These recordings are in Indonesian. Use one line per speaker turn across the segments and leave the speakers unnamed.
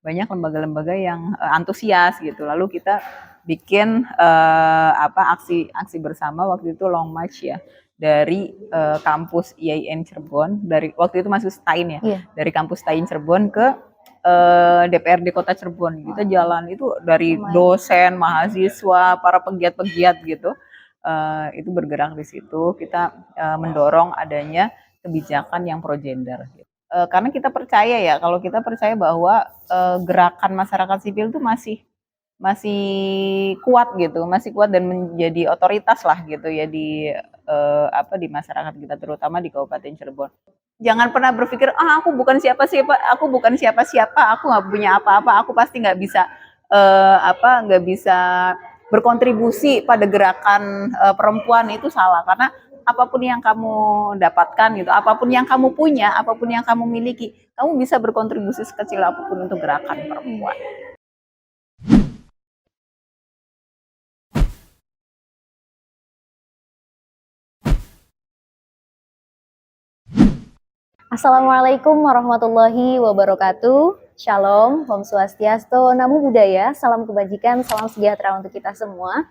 banyak lembaga-lembaga yang antusias gitu. Lalu kita bikin aksi bersama waktu itu long march ya dari kampus IAIN Cirebon, dari waktu itu masih STAIN ya, dari kampus STAIN Cirebon ke DPRD Kota Cirebon. Kita jalan itu dari dosen, mahasiswa, para pegiat-pegiat gitu. Itu bergerak di situ. Kita mendorong adanya kebijakan yang pro gender. Karena kita percaya ya, kalau kita percaya bahwa gerakan masyarakat sipil itu masih kuat gitu, masih kuat dan menjadi otoritas lah gitu ya di di masyarakat kita, terutama di Kabupaten Cirebon. Jangan pernah berpikir aku bukan siapa-siapa, aku nggak punya apa-apa, aku pasti nggak bisa berkontribusi pada gerakan perempuan. Itu salah, karena apapun yang kamu dapatkan gitu, apapun yang kamu punya, apapun yang kamu miliki, kamu bisa berkontribusi sekecil apapun untuk gerakan perempuan.
Assalamualaikum warahmatullahi wabarakatuh. Shalom, Om Swastiastu, Namo Buddhaya, salam kebajikan, salam sejahtera untuk kita semua.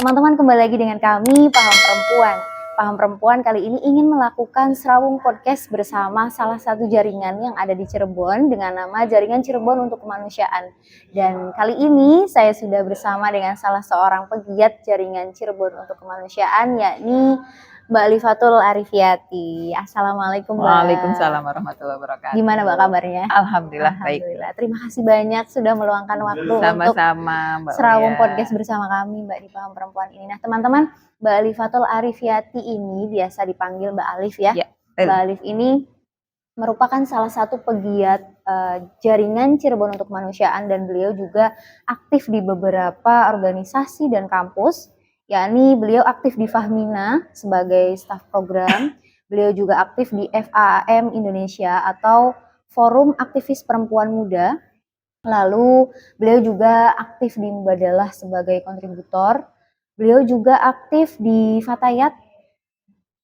Teman-teman, kembali lagi dengan kami, Paham Perempuan. Paham Perempuan kali ini ingin melakukan serawung podcast bersama salah satu jaringan yang ada di Cirebon dengan nama Jaringan Cirebon untuk Kemanusiaan. Dan kali ini saya sudah bersama dengan salah seorang pegiat Jaringan Cirebon untuk Kemanusiaan, yakni Mbak Alifatul Arifiyati. Assalamualaikum, Mbak.
Waalaikumsalam warahmatullahi wabarakatuh.
Gimana Mbak kabarnya?
Alhamdulillah, baik.
Terima kasih banyak sudah meluangkan waktu untuk
Mbak
serawung podcast bersama kami, Mbak, di Paham Perempuan ini. Nah, teman-teman, Mbak Alifatul Arifiyati ini biasa dipanggil Mbak Alif ya. Mbak Alif ini merupakan salah satu pegiat Jaringan Cirebon untuk Kemanusiaan, dan beliau juga aktif di beberapa organisasi dan kampus. Yakni beliau aktif di Fahmina sebagai staf program, beliau juga aktif di FAAM Indonesia atau Forum Aktivis Perempuan Muda. Lalu beliau juga aktif di Mubadalah sebagai kontributor. Beliau juga aktif di Fatayat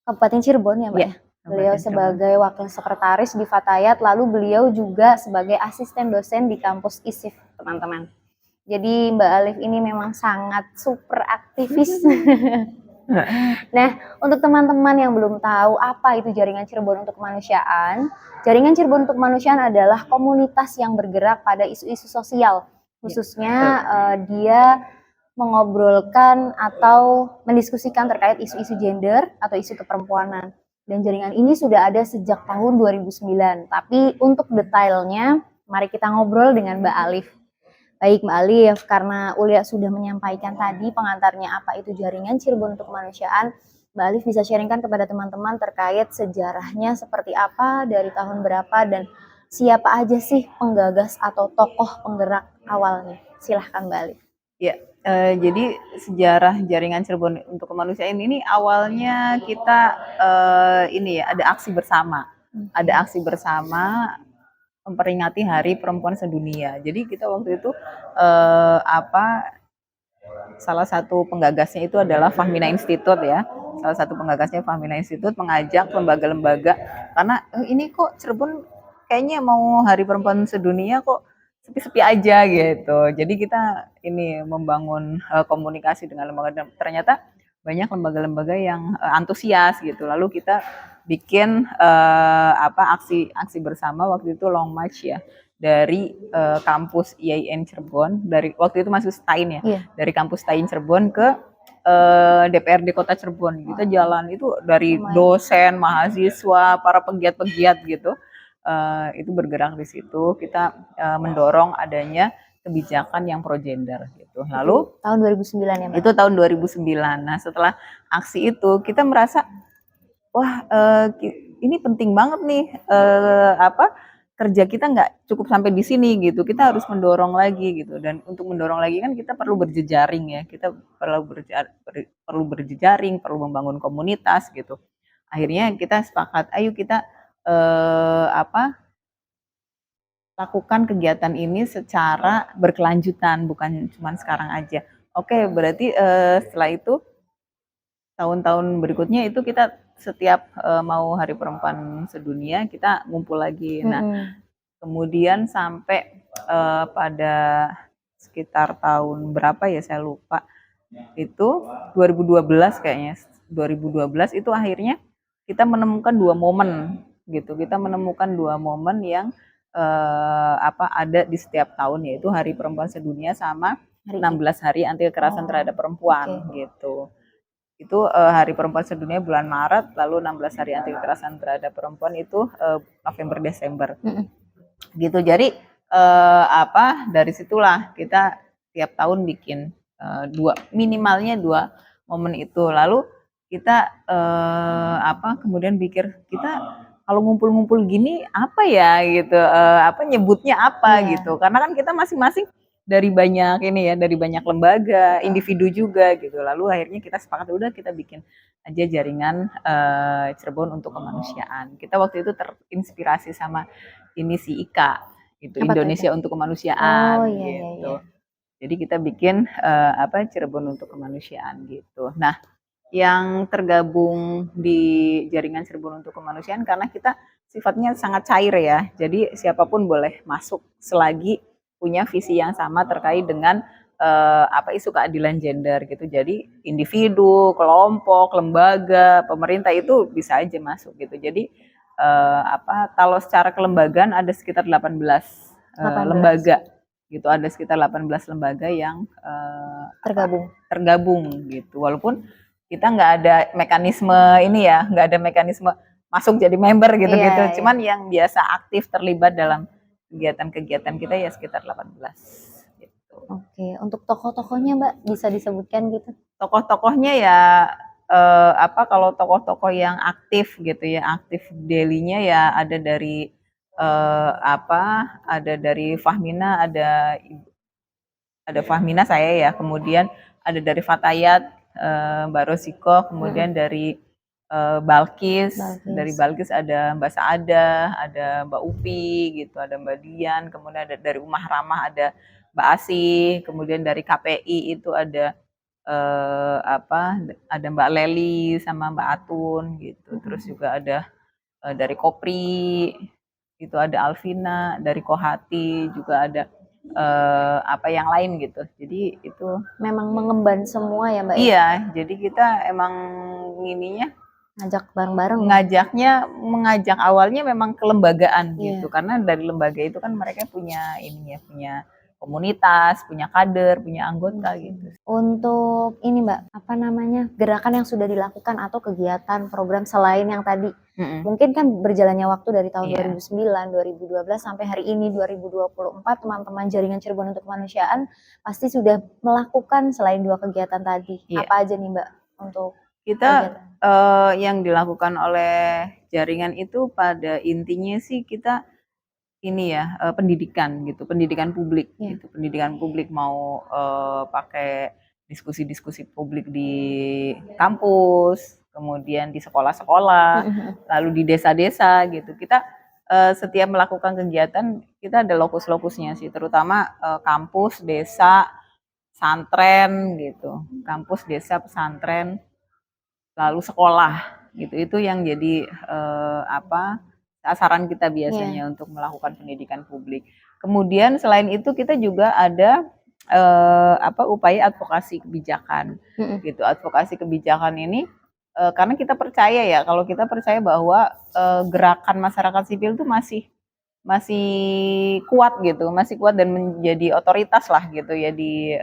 Kabupaten Cirebon ya Mbak ya. Beliau sebagai wakil sekretaris di Fatayat, lalu beliau juga sebagai asisten dosen di kampus ISIF, teman-teman. Jadi Mbak Alif ini memang sangat super aktivis. Nah, untuk teman-teman yang belum tahu apa itu Jaringan Cirebon untuk Kemanusiaan, Jaringan Cirebon untuk Kemanusiaan adalah komunitas yang bergerak pada isu-isu sosial. Khususnya dia mengobrolkan atau mendiskusikan terkait isu-isu gender atau isu keperempuanan. Dan jaringan ini sudah ada sejak tahun 2009. Tapi untuk detailnya, mari kita ngobrol dengan Mbak Alif. Baik Mbak Alif, karena Ulia sudah menyampaikan tadi pengantarnya apa itu Jaringan Cirebon untuk Kemanusiaan, Mbak Alif bisa sharingkan kepada teman-teman terkait sejarahnya seperti apa, dari tahun berapa, dan siapa aja sih penggagas atau tokoh penggerak awalnya. Silahkan Mbak Alif.
Ya, jadi sejarah Jaringan Cirebon untuk Kemanusiaan ini awalnya kita ada aksi bersama. Ada aksi bersama memperingati Hari Perempuan Sedunia. Jadi kita waktu itu salah satu penggagasnya itu adalah Fahmina Institute ya. Salah satu penggagasnya Fahmina Institute mengajak lembaga-lembaga, karena ini kok Cirebon kayaknya mau Hari Perempuan Sedunia kok sepi-sepi aja gitu. Jadi kita ini membangun komunikasi dengan lembaga, dan ternyata banyak lembaga-lembaga yang antusias gitu. Lalu kita bikin aksi bersama waktu itu long march ya dari kampus IAIN Cirebon, dari waktu itu masih STAIN ya, dari kampus STAIN Cirebon ke DPRD Kota Cirebon. Kita jalan itu dari dosen, mahasiswa, para pegiat-pegiat gitu. Itu bergerak di situ. Kita mendorong adanya kebijakan yang pro gender gitu. Lalu
itu tahun 2009 ya Mbak?
Itu tahun 2009. Nah, setelah aksi itu kita merasa wah ini penting banget nih, kerja kita nggak cukup sampai di sini gitu, kita harus mendorong lagi gitu. Dan untuk mendorong lagi kan kita perlu berjejaring ya, kita perlu berjejaring, perlu membangun komunitas gitu. Akhirnya kita sepakat, ayo kita lakukan kegiatan ini secara berkelanjutan, bukan cuma sekarang aja. Oke, berarti setelah itu tahun-tahun berikutnya itu kita setiap mau Hari Perempuan Sedunia kita ngumpul lagi. Nah, Kemudian sampai pada sekitar tahun berapa ya saya lupa, itu 2012 kayaknya, 2012 itu akhirnya kita menemukan 2 momen gitu. Kita menemukan 2 momen yang ada di setiap tahun, yaitu Hari Perempuan Sedunia sama 16 Hari Anti Kekerasan Terhadap Perempuan gitu. Itu Hari Perempuan Sedunia bulan Maret, lalu 16 Hari Anti Kekerasan Terhadap Perempuan itu November Desember. Gitu. Jadi dari situlah kita tiap tahun bikin minimalnya 2 momen itu. Lalu kita kemudian pikir, kita kalau ngumpul-ngumpul gini apa ya gitu, nyebutnya apa gitu. Karena kan kita masing-masing dari banyak dari banyak lembaga, individu juga gitu. Lalu akhirnya kita sepakat, udah kita bikin aja jaringan Cirebon untuk Kemanusiaan. Kita waktu itu terinspirasi sama ini si Ika, itu Indonesia untuk Kemanusiaan gitu. Iya. Jadi kita bikin Cirebon untuk Kemanusiaan gitu. Nah, yang tergabung di jaringan Cirebon untuk Kemanusiaan karena kita sifatnya sangat cair ya. Jadi siapapun boleh masuk selagi punya visi yang sama terkait dengan isu keadilan gender gitu. Jadi individu, kelompok, lembaga, pemerintah itu bisa aja masuk gitu. Jadi kalau secara kelembagaan ada sekitar 18 lembaga gitu, ada sekitar 18 lembaga yang tergabung gitu. Walaupun kita nggak ada mekanisme nggak ada mekanisme masuk jadi member gitu-gitu. Iya. Cuman yang biasa aktif terlibat dalam kegiatan-kegiatan kita ya sekitar 18 gitu.
Oke, untuk tokoh-tokohnya Mbak bisa disebutkan gitu?
Tokoh-tokohnya ya kalau tokoh-tokoh yang aktif gitu ya, aktif daily-nya ya ada dari ada dari Fahmina, ada Fahmina saya ya, kemudian ada dari Fatayat, Mbak Rosiko, kemudian dari Balkis, dari Balkis ada Mbak Saada, ada Mbak Upi gitu, ada Mbak Dian, kemudian ada dari Umah Ramah ada Mbak Asih, kemudian dari KPI itu ada ada Mbak Leli sama Mbak Atun gitu. Terus juga ada dari Kopri itu ada Alvina, dari Kohati juga ada yang lain gitu. Jadi itu
memang mengemban semua ya Mbak?
Iya, jadi kita emang
ngajak bareng-bareng.
Mengajak awalnya memang kelembagaan gitu. Karena dari lembaga itu kan mereka punya punya komunitas, punya kader, punya anggota gitu.
Untuk ini Mbak, gerakan yang sudah dilakukan atau kegiatan program selain yang tadi, mungkin kan berjalannya waktu dari tahun 2009, 2012 sampai hari ini 2024, teman-teman jaringan Cirebon untuk Kemanusiaan pasti sudah melakukan selain 2 kegiatan tadi. Apa aja nih Mbak untuk
kita yang dilakukan oleh jaringan itu pada intinya sih kita pendidikan gitu, pendidikan publik gitu. Pendidikan publik mau pakai diskusi-diskusi publik di kampus, kemudian di sekolah-sekolah, lalu di desa-desa gitu. Kita setiap melakukan kegiatan kita ada lokus-lokusnya sih, terutama kampus, desa, pesantren gitu. Kampus, desa, pesantren, lalu sekolah gitu. Itu yang jadi sasaran kita biasanya untuk melakukan pendidikan publik. Kemudian selain itu kita juga ada upaya advokasi kebijakan gitu. Advokasi kebijakan ini karena kita percaya ya, kalau kita percaya bahwa gerakan masyarakat sipil itu masih kuat gitu, masih kuat dan menjadi otoritas lah gitu ya di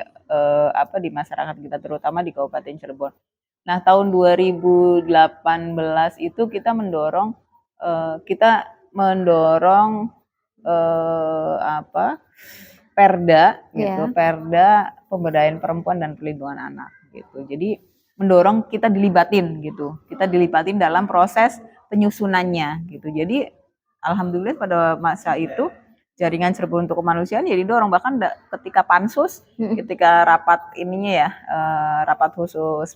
masyarakat kita, terutama di Kabupaten Cirebon. Nah, tahun 2018 itu kita mendorong Perda gitu, Perda Pemberdayaan Perempuan dan Perlindungan Anak gitu. Jadi mendorong kita dilibatin gitu. Kita dilibatin dalam proses penyusunannya gitu. Jadi alhamdulillah pada masa itu jaringan Cirebon untuk Kemanusiaan ya didorong, bahkan ketika pansus, ketika rapat rapat khusus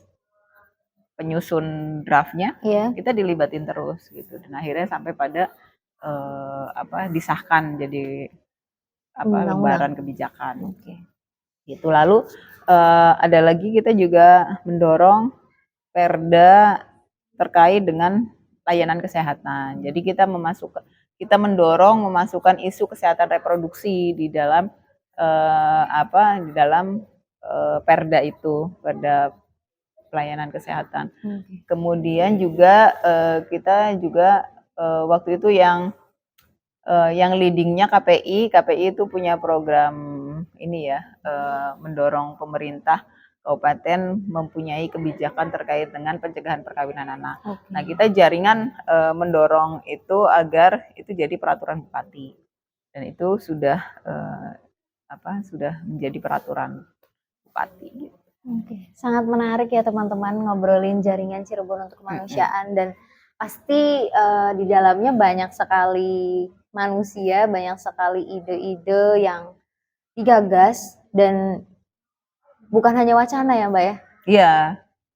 penyusun draftnya, kita dilibatin terus gitu, dan akhirnya sampai pada disahkan jadi lembaran kebijakan. Gitu. Lalu ada lagi kita juga mendorong Perda terkait dengan layanan kesehatan. Jadi kita kita mendorong memasukkan isu kesehatan reproduksi di dalam perda itu, perda pelayanan kesehatan. Kemudian juga kita juga waktu itu yang leadingnya KPI itu punya program ini ya, mendorong pemerintah kabupaten mempunyai kebijakan terkait dengan pencegahan perkawinan anak. Nah, kita jaringan mendorong itu agar itu jadi peraturan bupati, dan itu sudah sudah menjadi peraturan bupati. Gitu.
Sangat menarik ya teman-teman ngobrolin jaringan Cirebon untuk kemanusiaan, dan pasti di dalamnya banyak sekali manusia, banyak sekali ide-ide yang digagas dan bukan hanya wacana ya Mbak ya?
Iya.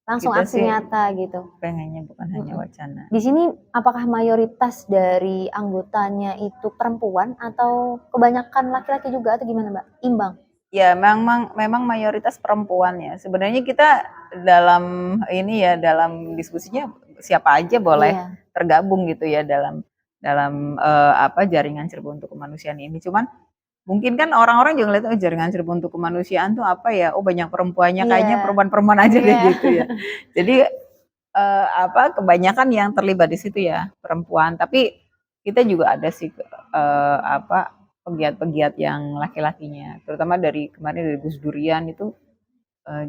Langsung aksi nyata gitu.
Pengennya bukan hanya wacana.
Di sini apakah mayoritas dari anggotanya itu perempuan atau kebanyakan laki-laki juga atau gimana Mbak? Imbang?
Ya, memang mayoritas perempuan ya. Sebenarnya kita dalam ini ya, dalam diskusinya siapa aja boleh tergabung gitu ya dalam jaringan Cirebon untuk kemanusiaan ini. Cuman mungkin kan orang-orang juga lihat jaringan Cirebon untuk kemanusiaan tuh apa ya? Oh, banyak perempuannya, kayaknya perempuan-perempuan aja deh gitu ya. Jadi kebanyakan yang terlibat di situ ya perempuan. Tapi kita juga ada sih pegiat-pegiat yang laki-lakinya, terutama dari kemarin dari Gus Durian itu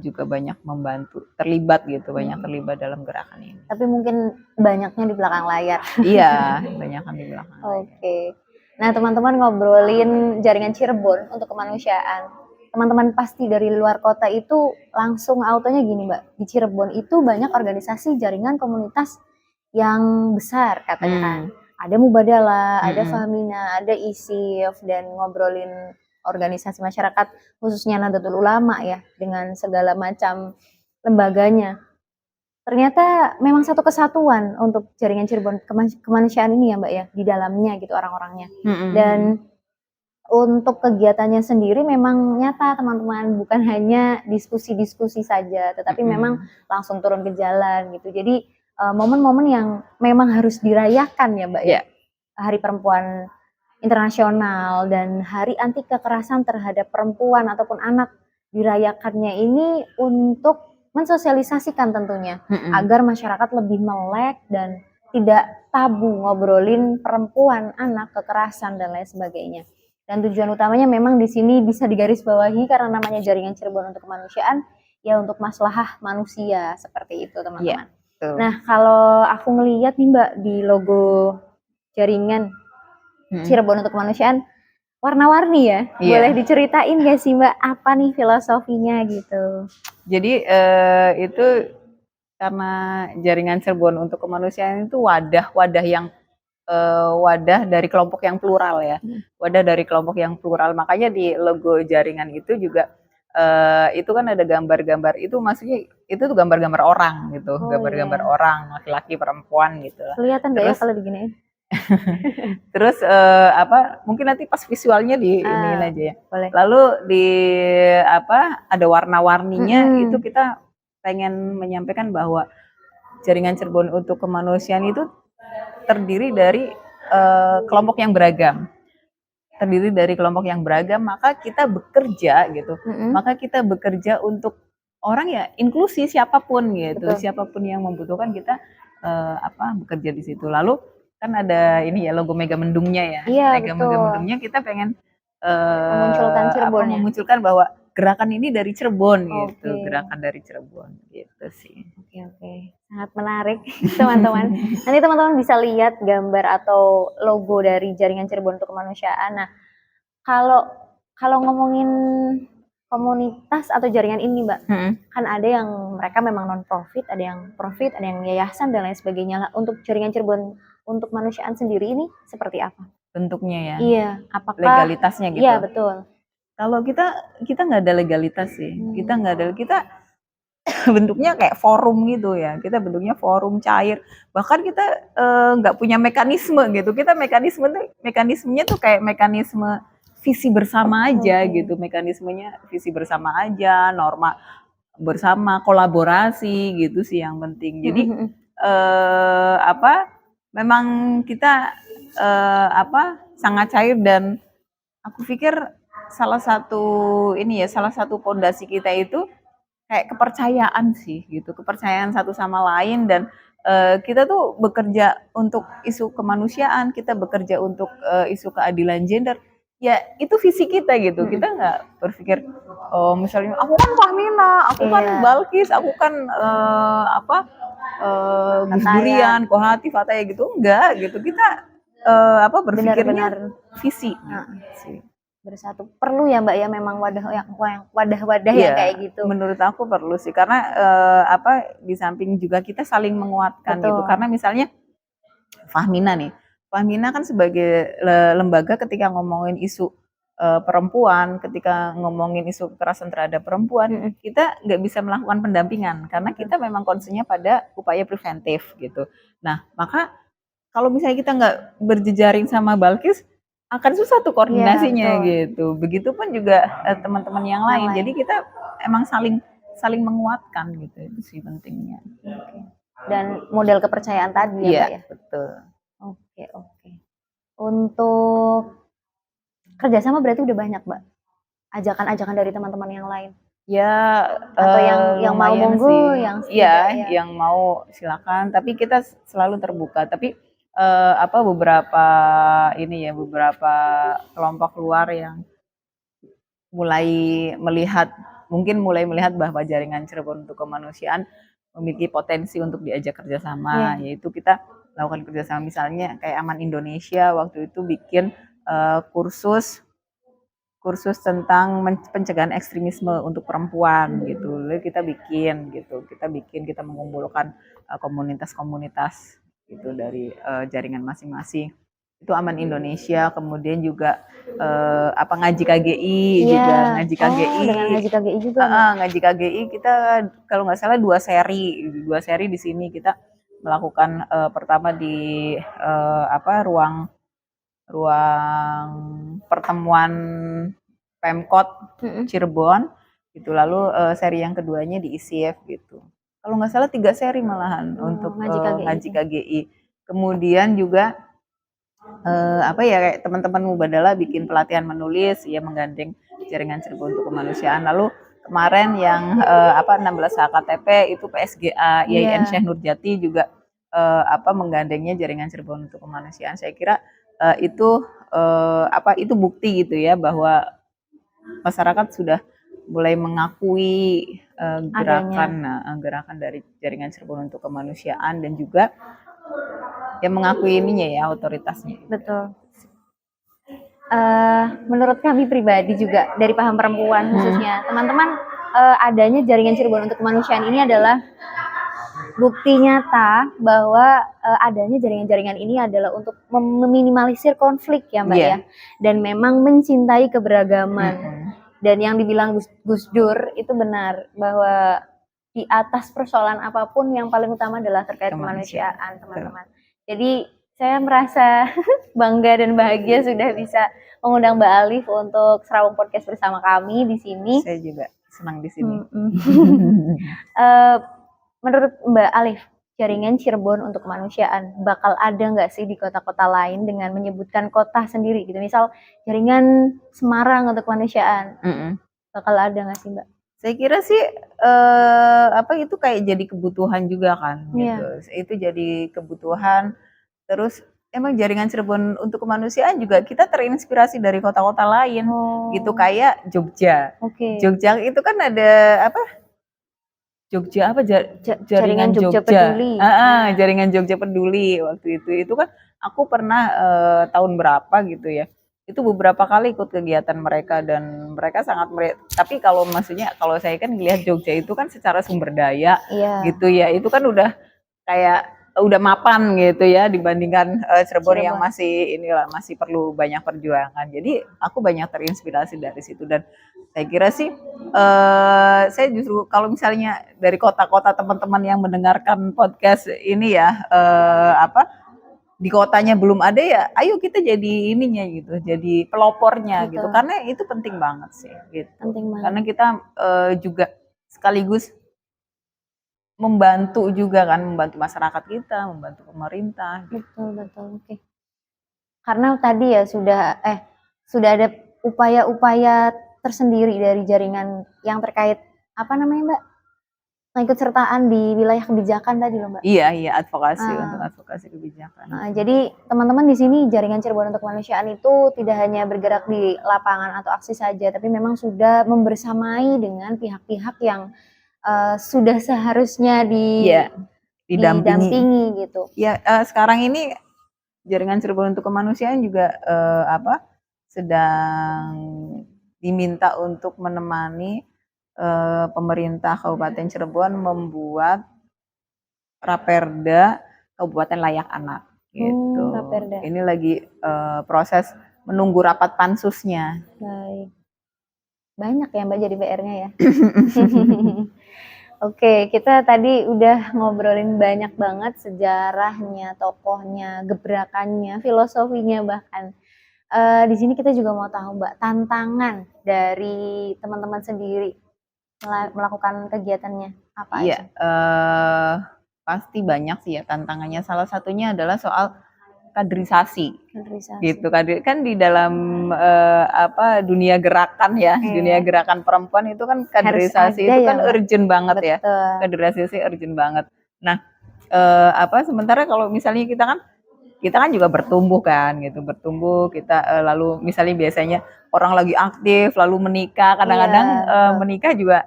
juga banyak membantu, terlibat gitu, banyak terlibat dalam gerakan ini.
Tapi mungkin banyaknya di belakang layar.
Iya, banyaknya di belakang layar.
Oke. Nah, teman-teman ngobrolin jaringan Cirebon untuk kemanusiaan. Teman-teman pasti dari luar kota itu langsung autonya gini Mbak, di Cirebon itu banyak organisasi jaringan komunitas yang besar katanya kan. Ada Mubadala, ada Fahmina, ada ISIF, dan ngobrolin organisasi masyarakat khususnya Nahdlatul Ulama ya, dengan segala macam lembaganya. Ternyata memang satu kesatuan untuk jaringan Cirebon kemanusiaan ini ya Mbak ya, di dalamnya gitu orang-orangnya. Dan untuk kegiatannya sendiri memang nyata teman-teman, bukan hanya diskusi-diskusi saja, tetapi memang langsung turun ke jalan gitu. Jadi momen-momen yang memang harus dirayakan ya Mbak ya. Hari Perempuan Internasional dan Hari Anti Kekerasan terhadap Perempuan ataupun anak dirayakannya ini untuk mensosialisasikan tentunya agar masyarakat lebih melek dan tidak tabu ngobrolin perempuan, anak, kekerasan dan lain sebagainya. Dan tujuan utamanya memang di sini bisa digarisbawahi karena namanya jaringan Cirebon untuk kemanusiaan ya, untuk maslahah manusia, seperti itu teman-teman. Nah, kalau aku ngelihat nih Mbak di logo jaringan Cirebon untuk kemanusiaan warna-warni ya. Boleh diceritain gak sih Mbak apa nih filosofinya gitu?
Jadi itu karena jaringan Cirebon untuk kemanusiaan itu wadah yang wadah dari kelompok yang plural ya. Wadah dari kelompok yang plural. Makanya di logo jaringan itu juga itu kan ada gambar-gambar, itu maksudnya itu tuh gambar-gambar orang gitu, gambar-gambar orang, laki-laki, perempuan gitu.
Kelihatan gak ya kalau diginiin?
Terus mungkin nanti pas visualnya di iniin aja ya.
Boleh.
Lalu di ada warna-warninya, itu kita pengen menyampaikan bahwa jaringan Cirebon untuk kemanusiaan itu terdiri dari kelompok yang beragam. Terdiri dari kelompok yang beragam, maka kita bekerja gitu. Maka kita bekerja untuk orang ya inklusi siapapun gitu. Betul. Siapapun yang membutuhkan kita bekerja di situ. Lalu kan ada ini ya logo Mega Mendungnya ya.
Iya,
Mega Mendungnya kita pengen
memunculkan Cirebon ya?
memunculkan bahwa gerakan ini dari Cirebon gitu, gerakan dari Cirebon gitu sih.
Oke. Sangat menarik teman-teman. Nanti teman-teman bisa lihat gambar atau logo dari jaringan Cirebon untuk kemanusiaan. Nah, kalau ngomongin komunitas atau jaringan ini Mbak, kan ada yang mereka memang non profit, ada yang profit, ada yang yayasan dan lain sebagainya lah. Untuk jaringan Cirebon untuk kemanusiaan sendiri ini seperti apa
bentuknya ya?
Iya, apakah
legalitasnya gitu?
Iya, betul.
Kalau kita nggak ada legalitas sih, kita bentuknya kayak forum gitu ya, kita bentuknya forum cair, bahkan kita nggak punya mekanisme gitu, kita mekanismenya tuh kayak mekanisme visi bersama aja gitu, mekanismenya visi bersama aja, norma bersama, kolaborasi gitu sih yang penting. Jadi memang kita sangat cair, dan aku pikir salah satu pondasi kita itu kayak kepercayaan sih gitu, kepercayaan satu sama lain, dan kita tuh bekerja untuk isu kemanusiaan, kita bekerja untuk isu keadilan gender. Ya itu visi kita gitu. Kita nggak berpikir misalnya aku kan Fahmina, aku kan Balkis, aku kan Gus Durian, Kohati, Fataya gitu, enggak gitu. Kita berpikirnya visi.
Bersatu perlu ya Mbak ya, memang wadah-wadah yang kayak gitu.
Menurut aku perlu sih, karena di samping juga kita saling menguatkan. Betul. Gitu, karena misalnya Fahmina kan sebagai lembaga ketika ngomongin isu perempuan, ketika ngomongin isu kekerasan terhadap perempuan, kita nggak bisa melakukan pendampingan karena kita memang concernnya pada upaya preventif gitu. Nah, maka kalau misalnya kita nggak berjejaring sama Balkis, akan susah tuh koordinasinya gitu. Begitupun juga teman-teman yang lain. Jadi kita emang saling menguatkan gitu, itu sih pentingnya.
Dan model kepercayaan tadi ya Mbak ya.
Betul.
Oke. Untuk kerjasama berarti udah banyak Mbak, ajakan-ajakan dari teman-teman yang lain.
Ya,
atau yang mau monggo,
yang mau silakan. Tapi kita selalu terbuka. Tapi beberapa kelompok luar yang mulai melihat bahwa jaringan Cirebon untuk Kemanusiaan memiliki potensi untuk diajak kerjasama, yaitu kita lakukan kerjasama, misalnya kayak Aman Indonesia waktu itu bikin kursus tentang pencegahan ekstremisme untuk perempuan gitu. Lalu kita mengumpulkan komunitas-komunitas gitu dari jaringan masing-masing. Itu Aman Indonesia, kemudian juga ngaji KGI juga, ngaji KGI.
Dengan ngaji KGI juga.
Ngaji KGI kita kalau nggak salah 2 seri di sini kita melakukan pertama di ruang pertemuan Pemkot Cirebon gitu, lalu seri yang keduanya di ICF gitu. Kalau nggak salah 3 seri malahan untuk ngaji KGI. Kemudian juga kayak teman-teman Mubadala bikin pelatihan menulis, ya menggandeng jaringan Cirebon untuk Kemanusiaan. Lalu kemarin yang 16 HKTP itu PSGA IAIN Syekh Nurjati juga menggandengnya jaringan Cirebon untuk Kemanusiaan. Saya kira itu bukti gitu ya bahwa masyarakat sudah mulai mengakui gerakan dari jaringan Cirebon untuk Kemanusiaan, dan juga yang mengakui otoritasnya.
Betul. Menurut kami pribadi juga dari paham perempuan khususnya, teman-teman, adanya jaringan Cirebon untuk Kemanusiaan ini adalah bukti nyata bahwa adanya jaringan-jaringan ini adalah untuk meminimalisir konflik ya Mbak ya, dan memang mencintai keberagaman. Dan yang dibilang Gus Dur itu benar, bahwa di atas persoalan apapun yang paling utama adalah terkait kemanusiaan, teman-teman. Jadi saya merasa bangga dan bahagia sudah bisa mengundang Mbak Alif untuk Serawung Podcast bersama kami di sini.
Saya juga senang di sini.
Menurut Mbak Alif, jaringan Cirebon untuk Kemanusiaan bakal ada nggak sih di kota-kota lain dengan menyebutkan kota sendiri gitu? Misal jaringan Semarang untuk Kemanusiaan, bakal ada nggak sih Mbak?
Saya kira sih itu kayak jadi kebutuhan juga kan gitu. Itu jadi kebutuhan. Terus emang jaringan Cirebon untuk Kemanusiaan juga kita terinspirasi dari kota-kota lain gitu, kayak Jogja. Jogja itu kan ada jaringan Jogja Peduli. Jaringan Jogja Peduli waktu itu kan aku pernah tahun berapa gitu ya. Itu beberapa kali ikut kegiatan mereka, dan mereka tapi kalau saya kan lihat Jogja itu kan secara sumber daya gitu ya, itu kan udah mapan gitu ya dibandingkan Cirebon yang masih perlu banyak perjuangan. Jadi aku banyak terinspirasi dari situ, dan saya kira sih saya justru kalau misalnya dari kota-kota teman-teman yang mendengarkan podcast ini ya di kotanya belum ada, ya ayo kita jadi ininya gitu, jadi pelopornya gitu, karena itu penting banget sih gitu.
Penting banget.
Karena kita juga sekaligus membantu juga kan, membantu masyarakat kita, membantu pemerintah.
Betul. Oke. Karena tadi ya sudah ada upaya-upaya tersendiri dari jaringan yang terkait apa namanya Mbak? Keikutsertaan di wilayah kebijakan tadi loh Mbak.
Iya, advokasi untuk advokasi kebijakan.
Jadi teman-teman di sini Jaringan Cirebon untuk Kemanusiaan itu tidak hanya bergerak di lapangan atau aksi saja, tapi memang sudah membersamai dengan pihak-pihak yang sudah seharusnya didampingi gitu.
Ya, sekarang ini Jaringan Cirebon untuk Kemanusiaan juga sedang diminta untuk menemani pemerintah Kabupaten Cirebon membuat Raperda Kabupaten Layak Anak gitu.
Raperda.
Ini lagi proses menunggu rapat pansusnya.
Baik. Banyak ya Mbak jadi PR-nya ya. Oke, kita tadi udah ngobrolin banyak banget sejarahnya, tokohnya, gebrakannya, filosofinya bahkan. Di sini kita juga mau tahu Mbak, tantangan dari teman-teman sendiri melakukan kegiatannya apa aja?
Iya, pasti banyak sih ya tantangannya. Salah satunya adalah soal kaderisasi. Gitu. Kan di dalam dunia gerakan ya, dunia gerakan perempuan itu kan kaderisasi itu kan urgent banget ya. Kaderisasi urgent banget. Nah, sementara kalau misalnya kita kan juga bertumbuh kan gitu, kita lalu misalnya biasanya orang lagi aktif lalu menikah, kadang-kadang menikah juga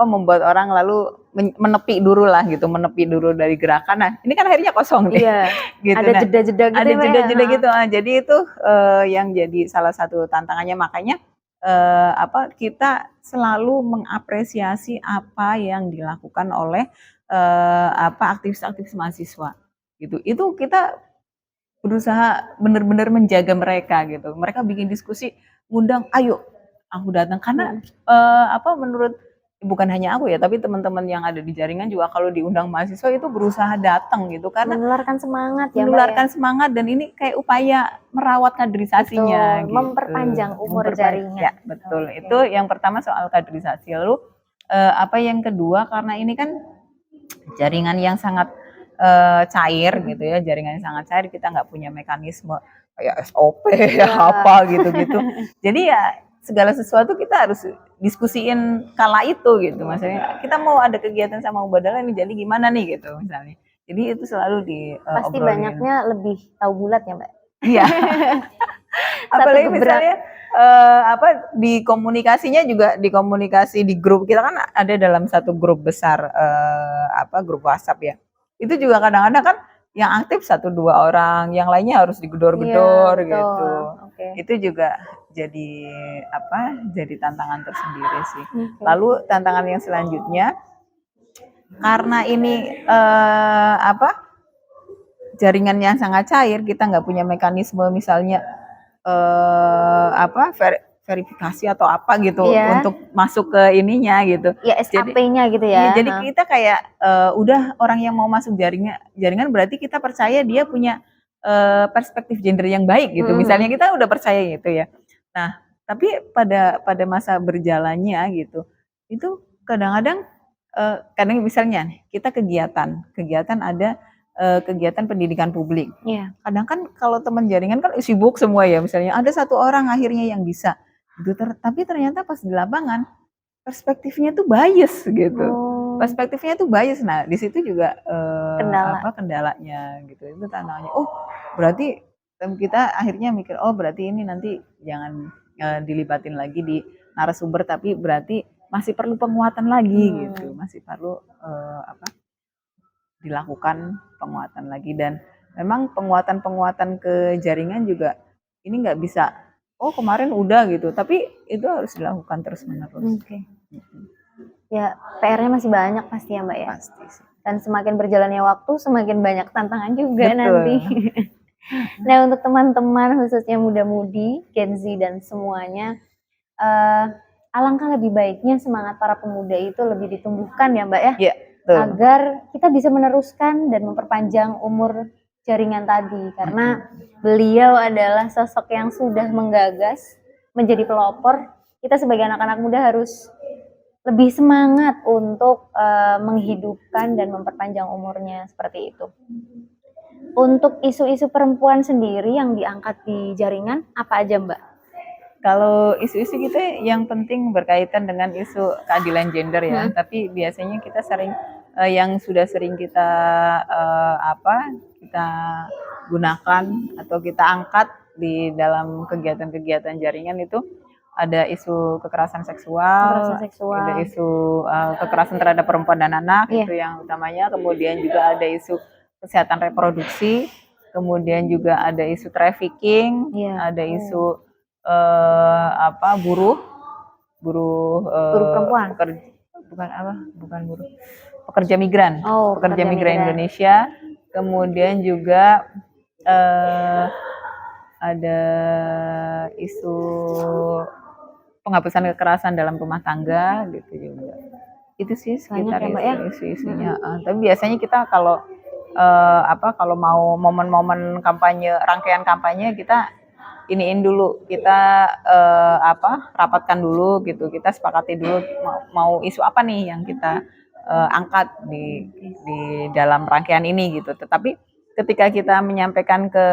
membuat orang lalu menepi dulu dari gerakan. Nah, ini kan akhirnya kosong deh.
Iya. Gitu. Ada jeda-jeda gitu.
Ada jeda-jeda gitu. Jadi itu yang jadi salah satu tantangannya, makanya kita selalu mengapresiasi apa yang dilakukan oleh aktivis-aktivis mahasiswa gitu. Itu kita berusaha benar-benar menjaga mereka gitu. Mereka bikin diskusi, ngundang, ayo aku datang, karena menurut bukan hanya aku ya, tapi teman-teman yang ada di jaringan juga kalau diundang mahasiswa itu berusaha datang gitu, karena
menularkan semangat ya,
semangat, dan ini kayak upaya merawat kaderisasinya.
Betul, gitu. Memperpanjang umur jaringan.
Ya, betul. Okay. Itu yang pertama soal kaderisasi. Lalu yang kedua, karena ini kan jaringan yang sangat cair gitu ya, jaringan yang sangat cair, kita nggak punya mekanisme kayak SOP apa gitu-gitu. Jadi ya segala sesuatu kita harus diskusiin kala itu gitu. Maksudnya kita mau ada kegiatan sama Mubadalah ini, jadi gimana nih gitu misalnya. Jadi itu selalu
pasti banyaknya lebih tahu bulat ya Mbak.
Iya. Apalagi misalnya di komunikasinya juga, di komunikasi di grup kita kan ada dalam satu grup besar grup WhatsApp ya. Itu juga kadang-kadang kan yang aktif 1-2 orang, yang lainnya harus digedor-gedor gitu. Okay. Itu juga jadi tantangan tersendiri sih. Okay. Lalu tantangan yang selanjutnya, karena ini jaringan yang sangat cair, kita nggak punya mekanisme misalnya verifikasi atau apa gitu untuk masuk ke ininya gitu.
Ya, SAP-nya gitu ya.
Jadi kita kayak udah orang yang mau masuk jaringan berarti kita percaya dia punya perspektif gender yang baik gitu. Misalnya kita udah percaya gitu ya. Nah, tapi pada masa berjalannya gitu, itu kadang-kadang kadang misalnya kita kegiatan ada kegiatan pendidikan publik.
Yeah.
Kadang kan kalau teman jaringan kan sibuk semua ya, misalnya ada 1 orang akhirnya yang bisa gitu, tapi ternyata pas di lapangan perspektifnya tuh bias gitu. Perspektifnya tuh bias. Nah, di situ juga kendalanya gitu. Itu tantangannya. Oh, berarti kita akhirnya mikir, oh berarti ini nanti jangan dilibatin lagi di narasumber, tapi berarti masih perlu penguatan lagi gitu. Masih perlu dilakukan penguatan lagi, dan memang penguatan ke jaringan juga ini nggak bisa kemarin udah gitu, tapi itu harus dilakukan terus menerus.
Okay. Ya, PR-nya masih banyak pasti ya Mbak ya.
Pasti sih.
Dan semakin berjalannya waktu semakin banyak tantangan juga. Betul. Nanti. Nah, untuk teman-teman khususnya muda-mudi, Gen Z dan semuanya, alangkah lebih baiknya semangat para pemuda itu lebih ditumbuhkan ya Mbak ya.
Yeah.
Agar kita bisa meneruskan dan memperpanjang umur jaringan tadi, karena beliau adalah sosok yang sudah menggagas menjadi pelopor. Kita sebagai anak-anak muda harus lebih semangat untuk menghidupkan dan memperpanjang umurnya seperti itu. Untuk isu-isu perempuan sendiri yang diangkat di jaringan apa aja Mbak?
Kalau isu-isu kita yang penting berkaitan dengan isu keadilan gender ya, tapi biasanya kita sering yang sudah sering kita kita gunakan atau kita angkat di dalam kegiatan-kegiatan jaringan itu ada isu kekerasan seksual, ada isu kekerasan terhadap perempuan dan anak, itu yang utamanya. Kemudian juga ada isu kesehatan reproduksi, kemudian juga ada isu trafficking, ada isu buruh
perempuan,
bukan buruh, pekerja migran, pekerja migran Indonesia. Kemudian juga ada isu penghapusan kekerasan dalam rumah tangga gitu juga. Itu sih sekitar isu-isunya. Tapi biasanya kita kalau kalau mau momen-momen kampanye, rangkaian kampanye, kita iniin dulu, kita rapatkan dulu gitu, kita sepakati dulu mau isu apa nih yang kita angkat di dalam rangkaian ini gitu. Tetapi ketika kita menyampaikan ke,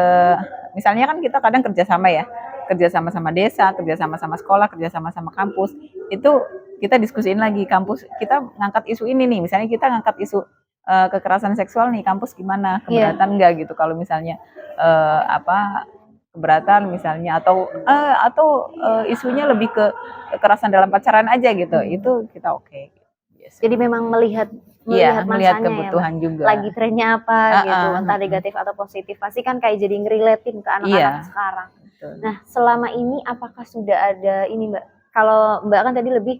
misalnya kan kita kadang kerjasama ya, kerjasama sama desa, kerjasama sama sekolah, kerjasama sama kampus, itu kita diskusiin lagi kampus, kita ngangkat isu ini nih, misalnya kita ngangkat isu kekerasan seksual nih, kampus gimana, keberatan nggak gitu kalau misalnya keberatan misalnya, atau isunya lebih ke kekerasan dalam pacaran aja gitu, itu kita oke.
Jadi memang melihat
kebutuhan ya, juga.
Lagi trennya apa gitu, entah negatif atau positif, pasti kan kayak jadi ngeriletin ke anak-anak sekarang. Betul. Nah, selama ini apakah sudah ada ini Mbak? Kalau Mbak kan tadi lebih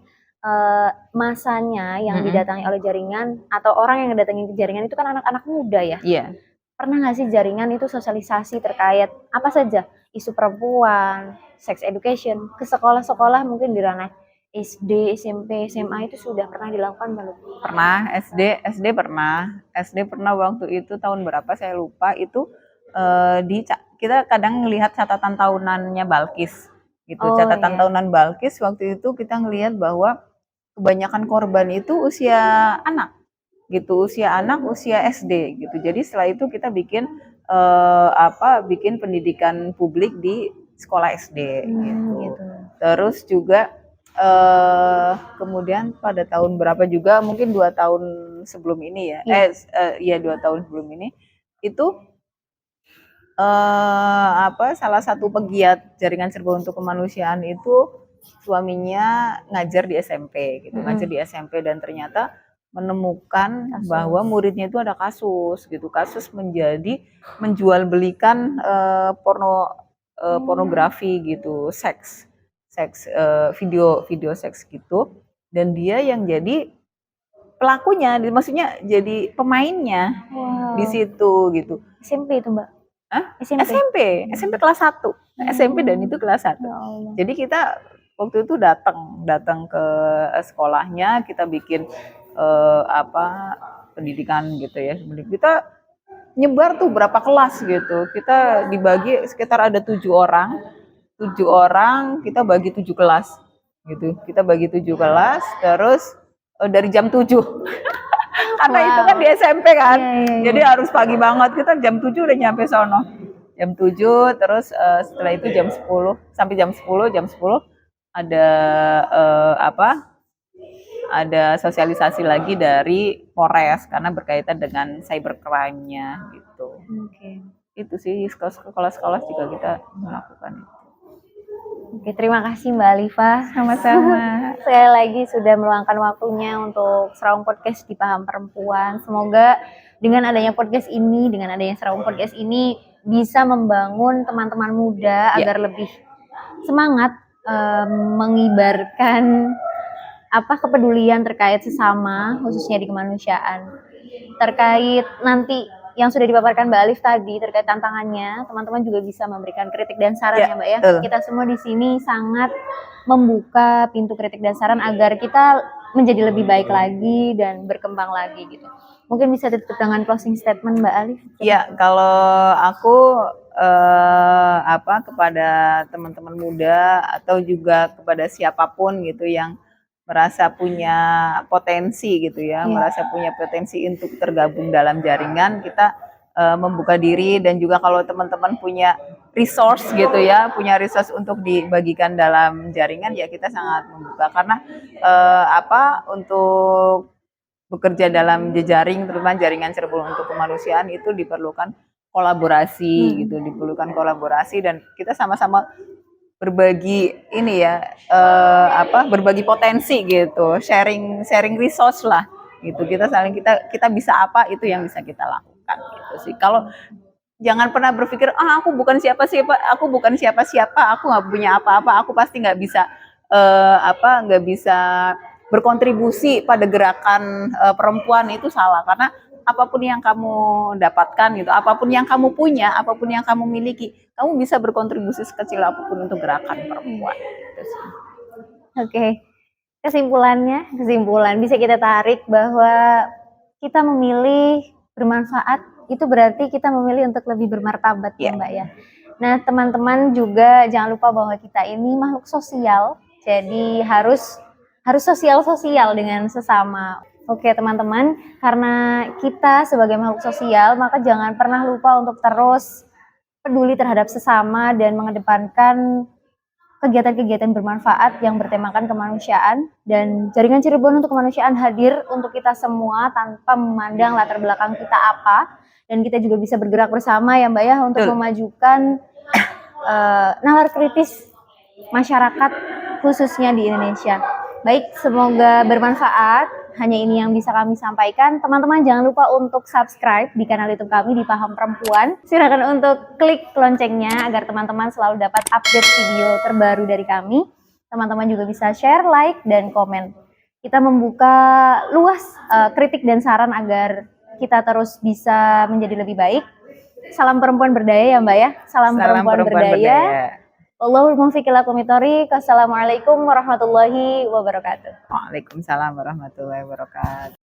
masanya yang didatangi oleh jaringan atau orang yang datangin ke jaringan itu kan anak-anak muda ya?
Iya.
Pernah nggak sih jaringan itu sosialisasi terkait apa saja isu perempuan, sex education ke sekolah-sekolah mungkin di ranah SD, SMP, SMA itu sudah pernah dilakukan belum?
Pernah, SD pernah waktu itu tahun berapa saya lupa, itu kita kadang ngelihat catatan tahunannya Balkis gitu. Catatan tahunan Balkis waktu itu kita ngelihat bahwa kebanyakan korban itu usia anak gitu, usia SD gitu. Jadi setelah itu kita bikin bikin pendidikan publik di sekolah SD gitu. Terus juga kemudian pada tahun berapa juga, mungkin 2 tahun sebelum ini ya, 2 tahun sebelum ini itu salah satu pegiat jaringan Cirebon untuk kemanusiaan itu suaminya ngajar di SMP gitu, ngajar di SMP, dan ternyata menemukan bahwa muridnya itu ada kasus menjual belikan pornografi gitu, seks video seks gitu, dan dia yang jadi pelakunya, maksudnya jadi pemainnya di situ gitu.
SMP itu Mbak?
SMP kelas 1, SMP, dan itu kelas 1. Jadi kita waktu itu datang ke sekolahnya, kita bikin pendidikan gitu ya. Kita nyebar tuh berapa kelas gitu. Kita dibagi sekitar ada 7 orang, kita bagi 7 kelas gitu. Kita bagi 7 kelas, terus dari jam 7. Karena itu kan di SMP kan. Jadi harus pagi banget, kita jam 7 udah nyampe sono. Jam 7, terus setelah itu jam 10 sampai jam 10 ada ada sosialisasi lagi dari Polres karena berkaitan dengan cybercrime-nya gitu. Itu sih, sekolah-sekolah juga kita melakukan itu.
Oke, terima kasih Mbak Alifa.
Sama-sama.
Sekali lagi sudah meluangkan waktunya untuk Serawung Podcast di Paham Perempuan. Semoga dengan adanya podcast ini, dengan adanya Serawung Podcast ini bisa membangun teman-teman muda agar lebih semangat mengibarkan kepedulian terkait sesama, khususnya di kemanusiaan. Terkait nanti yang sudah dipaparkan Mbak Alif tadi terkait tantangannya, teman-teman juga bisa memberikan kritik dan saran ya Mbak ya. Kita semua di sini sangat membuka pintu kritik dan saran agar kita menjadi lebih baik lagi dan berkembang lagi gitu. Mungkin bisa ditutup dengan closing statement Mbak Alif.
Ya, kalau aku kepada teman-teman muda atau juga kepada siapapun gitu yang merasa punya potensi gitu ya, merasa punya potensi untuk tergabung dalam jaringan, kita membuka diri, dan juga kalau teman-teman punya resource gitu ya, punya resource untuk dibagikan dalam jaringan, ya kita sangat membuka, karena untuk bekerja dalam jejaring, terutama jaringan Cirebon untuk kemanusiaan, itu diperlukan kolaborasi gitu, diperlukan kolaborasi, dan kita sama-sama berbagi ini ya, berbagi potensi gitu, sharing resource lah gitu. Kita bisa apa, itu yang bisa kita lakukan gitu sih. Kalau jangan pernah berpikir aku bukan siapa-siapa, aku nggak punya apa-apa, aku pasti nggak bisa nggak bisa berkontribusi pada gerakan perempuan. Itu salah, karena apapun yang kamu dapatkan gitu, apapun yang kamu punya, apapun yang kamu miliki, kamu bisa berkontribusi sekecil apapun untuk gerakan perempuan gitu sih.
Oke. Kesimpulan bisa kita tarik bahwa kita memilih bermanfaat itu berarti kita memilih untuk lebih bermartabat ya Mbak ya. Nah teman-teman juga jangan lupa bahwa kita ini makhluk sosial, jadi harus sosial dengan sesama. Oke teman-teman, karena kita sebagai makhluk sosial, maka jangan pernah lupa untuk terus peduli terhadap sesama dan mengedepankan kegiatan-kegiatan bermanfaat yang bertemakan kemanusiaan. Dan Jaringan Cirebon untuk Kemanusiaan hadir untuk kita semua tanpa memandang latar belakang kita apa, dan kita juga bisa bergerak bersama ya Mbak ya untuk memajukan nalar kritis masyarakat khususnya di Indonesia. Baik, semoga bermanfaat. Hanya ini yang bisa kami sampaikan. Teman-teman jangan lupa untuk subscribe di kanal YouTube kami di Paham Perempuan. Silakan untuk klik loncengnya agar teman-teman selalu dapat update video terbaru dari kami. Teman-teman juga bisa share, like, dan komen. Kita membuka luas kritik dan saran agar kita terus bisa menjadi lebih baik. Salam perempuan berdaya ya Mbak ya. Salam perempuan berdaya. Allahumma muwaffiq ila aqwamit thoriq. Assalamualaikum warahmatullahi wabarakatuh.
Waalaikumsalam warahmatullahi wabarakatuh.